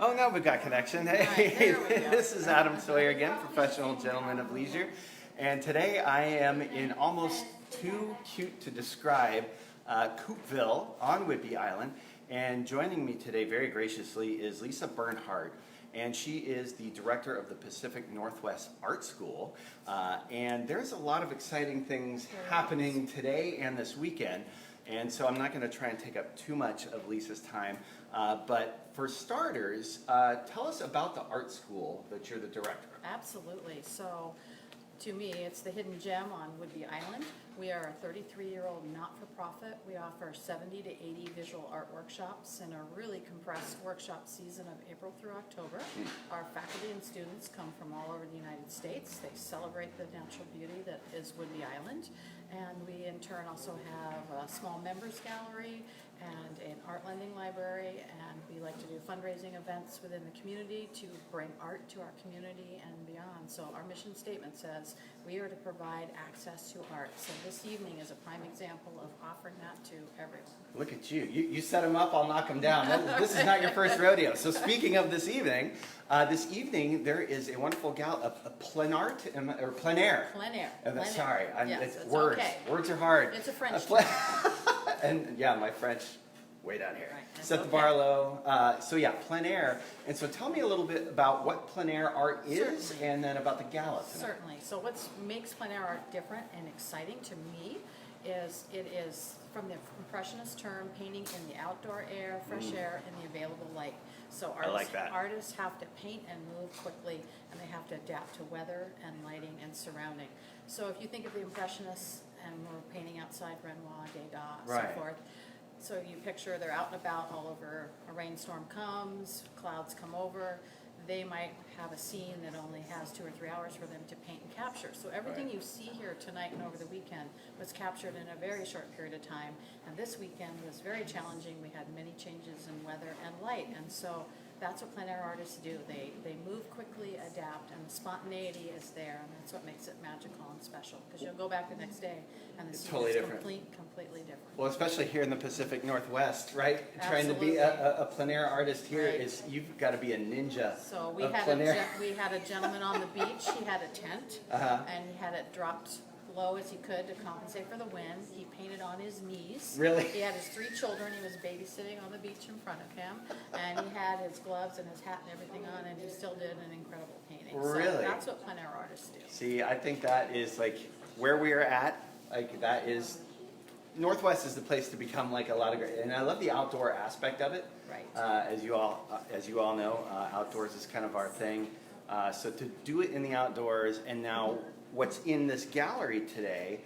Oh, now we've got connection. Hey, Right, there we go. this is Adam Sawyer again, professional gentleman of leisure. And today I am in almost too cute to describe Coupeville on Whidbey Island. And joining me today very graciously is Lisa Bernhardt. And she is the director of the Pacific Northwest Art School. And there's a lot of exciting things happening today and this weekend. And so I'm not going to try and take up too much of Lisa's time. But for starters, tell us about the art school that you're the director of. Absolutely. So, to me, it's the hidden gem on Whidbey Island. We are a 33-year-old not-for-profit. We offer 70 to 80 visual art workshops in a really compressed workshop season of April through October. Our faculty and students come from all over the United States. They celebrate the natural beauty that is Whidbey Island. And we, in turn, also have a small members gallery and an art lending library, and we like to do fundraising events within the community to bring art to our community and beyond. So our mission statement says we are to provide access to art. So this evening is a prime example of offering that to everyone. Look at you. You set them up, I'll knock them down. This is not your first rodeo. So speaking of this evening there is a wonderful a plein art, or plein air. Plein air. Sorry, yes, it's words. Okay. Words are hard. It's a French And yeah, my French, way down here. Right, Set the bar low. So yeah, plein air. And so tell me a little bit about what plein air art is, Certainly. and then about the gala tonight. Certainly. So what makes plein air art different and exciting to me is it is, from the impressionist term, painting in the outdoor air, fresh air, and the available light. So I like that. artists have to paint and move quickly, and they have to adapt to weather and lighting and surrounding. So if you think of the impressionists, and we're painting outside Renoir, Degas, Right. so forth. So you picture they're out and about all over, a rainstorm comes, clouds come over, they might have a scene that only has 2 or 3 hours for them to paint and capture. So everything Right. you see here tonight and over the weekend was captured in a very short period of time. And this weekend was very challenging. We had many changes in weather and light. And so that's what plein air artists do. They move quickly, adapt, and the spontaneity is there. And that's what makes it magical and special. Because you'll go back the next day and the It's scene totally is different. completely different. Well, especially here in the Pacific Northwest, right? Trying to be Absolutely. a plein air artist here Right. is, you've got to be a ninja So we of had plein air. we had a gentleman on the beach. He had a tent, and he had it dropped low as he could to compensate for the wind. He painted on his knees. Really? He had his 3 children. He was babysitting on the beach in front of him, and he had his gloves and his hat and everything on, and he still did an incredible painting. Really? So that's what plein air artists do. See, I think that is like where we are at. Like that is, Northwest is the place to become like a lot of great, and I love the outdoor aspect of it. Right. As you all know, outdoors is kind of our thing. So to do it in the outdoors, and now what's in this gallery today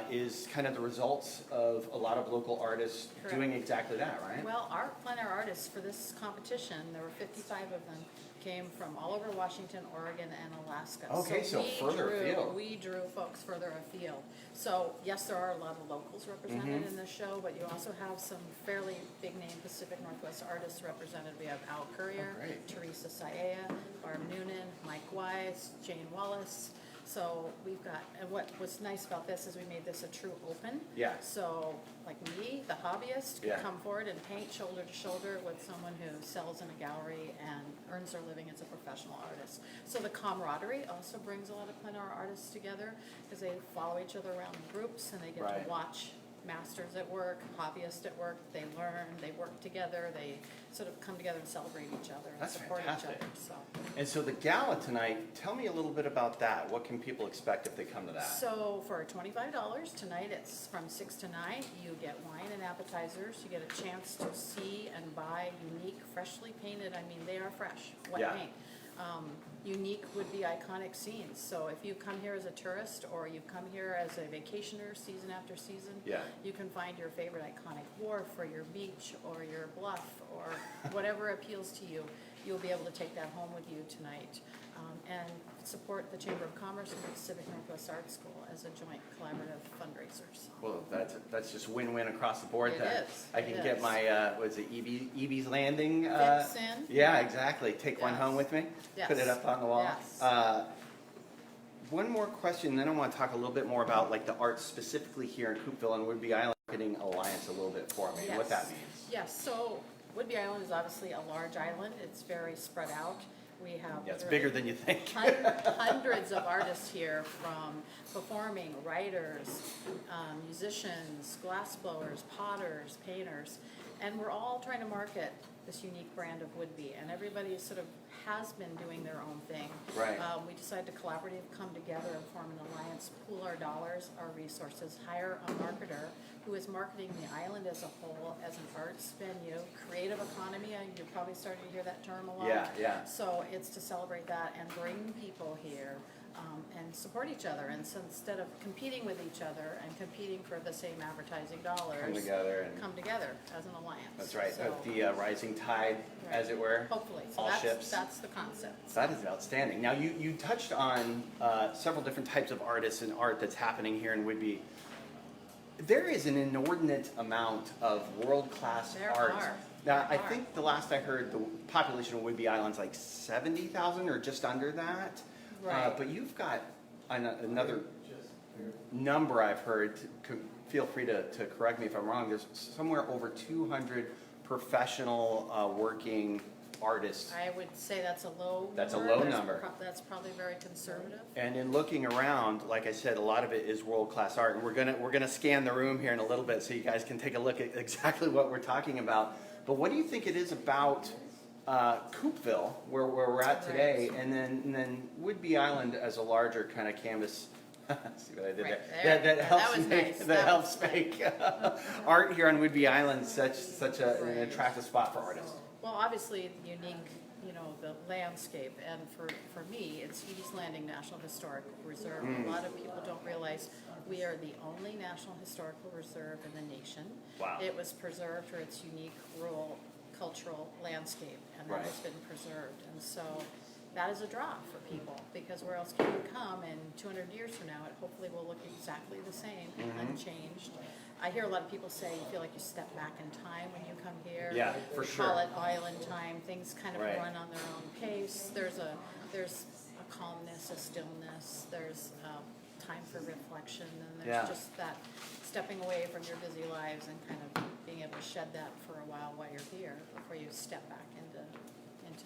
is kind of the results of a lot of local artists Correct. doing exactly that, right? Well, our plein air artists for this competition, there were 55 of them, came from all over Washington, Oregon, and Alaska. Okay, so we further afield. We drew folks further afield. So yes, there are a lot of locals represented in this show, but you also have some fairly big name Pacific Northwest artists represented. We have Al Courier, Oh, great. Teresa Saea, Barb Noonan, Mike Wise, Jane Wallace. So we've got, and what was nice about this is we made this a true open. Yeah. So like me, the hobbyist, could Yeah. come forward and paint shoulder to shoulder with someone who sells in a gallery and earns their living as a professional artist. So the camaraderie also brings a lot of plein air artists together because they follow each other around in groups, and they get Right. to watch masters at work, hobbyists at work. They learn, they work together, they sort of come together and celebrate each other and That's support fantastic. each other. So. And so the gala tonight, tell me a little bit about that. What can people expect if they come to that? So for $25 tonight, it's from 6 to 9. You get wine and appetizers. You get a chance to see and buy unique, freshly painted. I mean, they are fresh, wet Yeah. paint. Unique would be iconic scenes. So if you come here as a tourist or you come here as a vacationer season after season, Yeah. you can find your favorite iconic wharf or your beach or your bluff or whatever appeals to you. You'll be able to take that home with you tonight, and support the Chamber of Commerce and the Pacific Northwest Art School as a joint collaborative fundraisers. Well, that's just win-win across the board It then. is, I it can get is. my, what is it, EB's Landing? Fits in. Yeah, exactly. Take one Yes. home with me. Yes. Put it up on the wall. Yes. One more question, then I want to talk a little bit more about like the art specifically here in Coupeville and Whidbey Island Marketing Alliance a little bit for me, and what that Yes. means. Yes, so Whidbey Island is obviously a large island. It's very spread out. We have Yeah, it's bigger than you think. hundreds of artists here, from performing, writers, musicians, glassblowers, potters, painters, and we're all trying to market this unique brand of Whidbey, and everybody sort of has been doing their own thing. Right. We decided to collaboratively come together and form an alliance, pool our dollars, our resources, hire a marketer who is marketing the island as a whole, as an arts venue, creative economy. You're probably starting to hear that term a lot. Yeah, yeah. So it's to celebrate that and bring people here and support each other. And so instead of competing with each other and competing for the same advertising dollars, come together as an alliance. That's right. So, The rising tide, right. as it were. Hopefully. So all ships. That's the concept. That is outstanding. Now, you touched on several different types of artists and art that's happening here in Whidbey. There is an inordinate amount of world-class There art. are. Now, I There are. think the last I heard, the population of Whidbey Island's like 70,000 or just under that. Right. But you've got another number I've heard. Feel free to correct me if I'm wrong. There's somewhere over 200 professional working artists. I would say that's a low That's a number. low number. That's probably very conservative. And in looking around, like I said, a lot of it is world-class art, and we're gonna scan the room here in a little bit so you guys can take a look at exactly what we're talking about. But what do you think it is about Coupeville, where we're at today, and then Whidbey Island as a larger kind of canvas? See what I did Right there? there. That helps That was make nice. that That helps was make art here on Whidbey Island such an Right. attractive spot for artists. Well, obviously unique, the landscape, and for me, it's East Landing National Historic Reserve. A lot of people don't realize we are the only National Historical Reserve in the nation. Wow. It was preserved for its unique rural cultural landscape, and that Right. has been preserved. And so that is a draw for people, because where else can you come, and 200 years from now, it hopefully will look exactly the same, unchanged. I hear a lot of people say you feel like you step back in time when you come here. Yeah, for We sure. call it island time. Things kind of Right. run on their own pace. There's a calmness, a stillness. There's time for reflection, and there's Yeah. just that stepping away from your busy lives and kind of being able to shed that for a while you're here before you step back into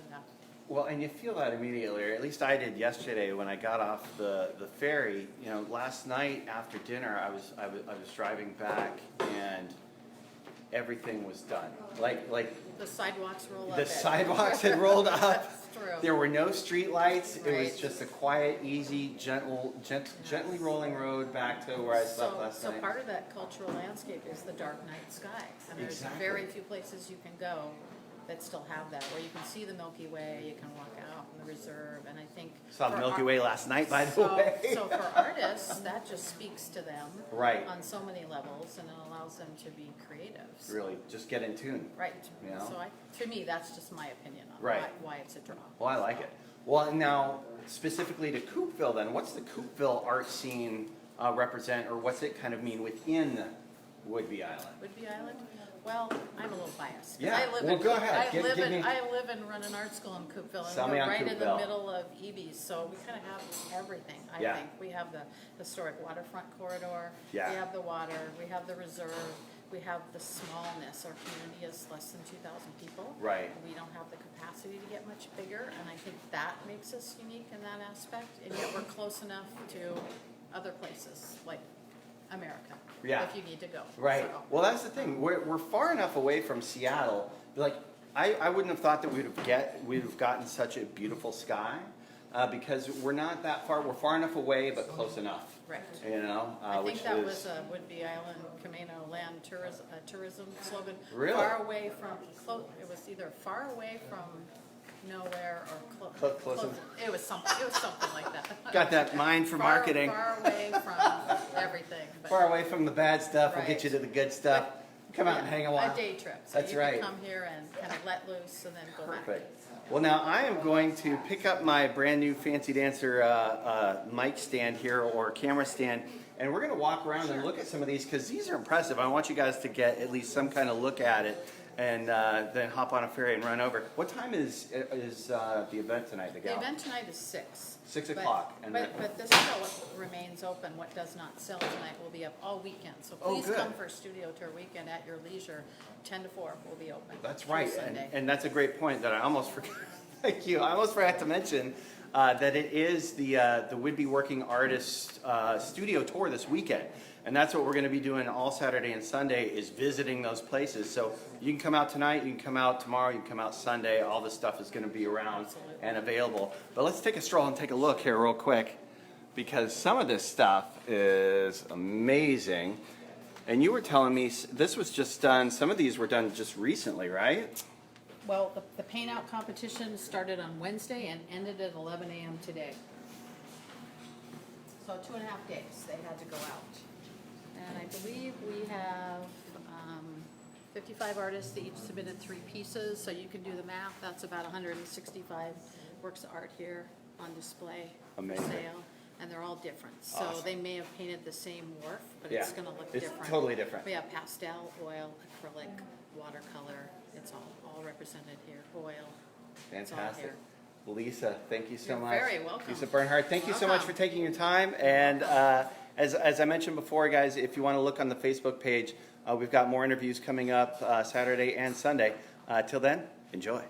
that. Well, and you feel that immediately, or at least I did yesterday when I got off the ferry. Last night after dinner, I was driving back, and everything was done. Like The sidewalks roll up. the sidewalks had rolled up. That's true. There were no street lights. It was Right. just a quiet, easy, gently rolling road back to where I slept last So night. part of that cultural landscape is the dark night sky. And there's Exactly. very few places you can go that still have that, where you can see the Milky Way, you can walk out in the reserve, and I think. Saw the for Milky ar- Way last night, by the So- way. So for artists, that just speaks to them. Right. On so many levels, and it allows them to be creative. Really, just get in tune. Right. You know? So to me, that's just my opinion on Right. why it's a draw. Well, I like it. Well, and now specifically to Coupeville, then, what's the Coupeville art scene represent, or what's it kind of mean within Whidbey Island? Whidbey Island? Well, I'm a little biased. 'Cause Yeah, I live well, in go Coop- ahead. I Give live me- in, I live and run an art school in Coupeville, Sell and me we're on right in the Coupeville. middle of EBs, so we kind of have everything, I Yeah. think. We have the historic waterfront corridor. Yeah. We have the water, we have the reserve, we have the smallness. Our community is less than 2,000 people. Right. We don't have the capacity to get much bigger, and I think that makes us unique in that aspect, and yet we're close enough to other places, like America. Yeah. If you need to go. Right. So- Well, that's the thing. We're far enough away from Seattle. Like, I wouldn't have thought that we'd have gotten such a beautiful sky because we're not that far. We're far enough away, but close enough. Right. I I think that was a Whidbey Island Camino land tourism slogan. Really? Far away from, it was either far away from nowhere or Close enough. It was something like that. Got that mind for Far- marketing. Far away from everything. but- Far away from the bad stuff. We'll get Right. you to the good stuff. Come out and Yeah, hang a while. A day trip. So That's you right. can come here and kind of let loose and then go back. Perfect. Well, now I am going to pick up my brand new Fancy Dancer mic stand here, or camera stand, and we're going to walk around and look at some of these because these are impressive. I want you guys to get at least some kind of look at it. and then hop on a ferry and run over. What time is the event tonight? The event tonight is 6. 6 But- o'clock. And But this still remains open. What does not sell tonight will be up all weekend. So Oh, please good. come for Studio Tour weekend at your leisure. 10 to 4 will be open. That's through right, Sunday. and that's a great point that I almost forgot. Thank you. I almost forgot to mention that it is the Whidbey Working Artist Studio Tour this weekend, and that's what we're going to be doing all Saturday and Sunday is visiting those places. So you can come out tonight, you can come out tomorrow, you can come out Sunday. All this stuff is going to be around Absolutely. and available. But let's take a stroll and take a look here real quick, because some of this stuff is amazing. And you were telling me this was just done, some of these were done just recently, right? Well, the paint out competition started on Wednesday and ended at 11 a.m. today. So 2.5 days they had to go out. And I believe we have 55 artists that each submitted 3 pieces, so you can do the math. That's about 165 works of art here on display for Amazing. sale. And they're all different. So Awesome. they may have painted the same wharf, but Yeah. it's gonna look It's different. totally different. We have pastel, oil, acrylic, watercolor. It's all represented here. Oil. It's all Fantastic. here. Lisa, thank you so You're much. very welcome. Lisa Bernhardt, thank you so much for Welcome. taking your time. And as I mentioned before, guys, if you want to look on the Facebook page, we've got more interviews coming up Saturday and Sunday. Till then, enjoy.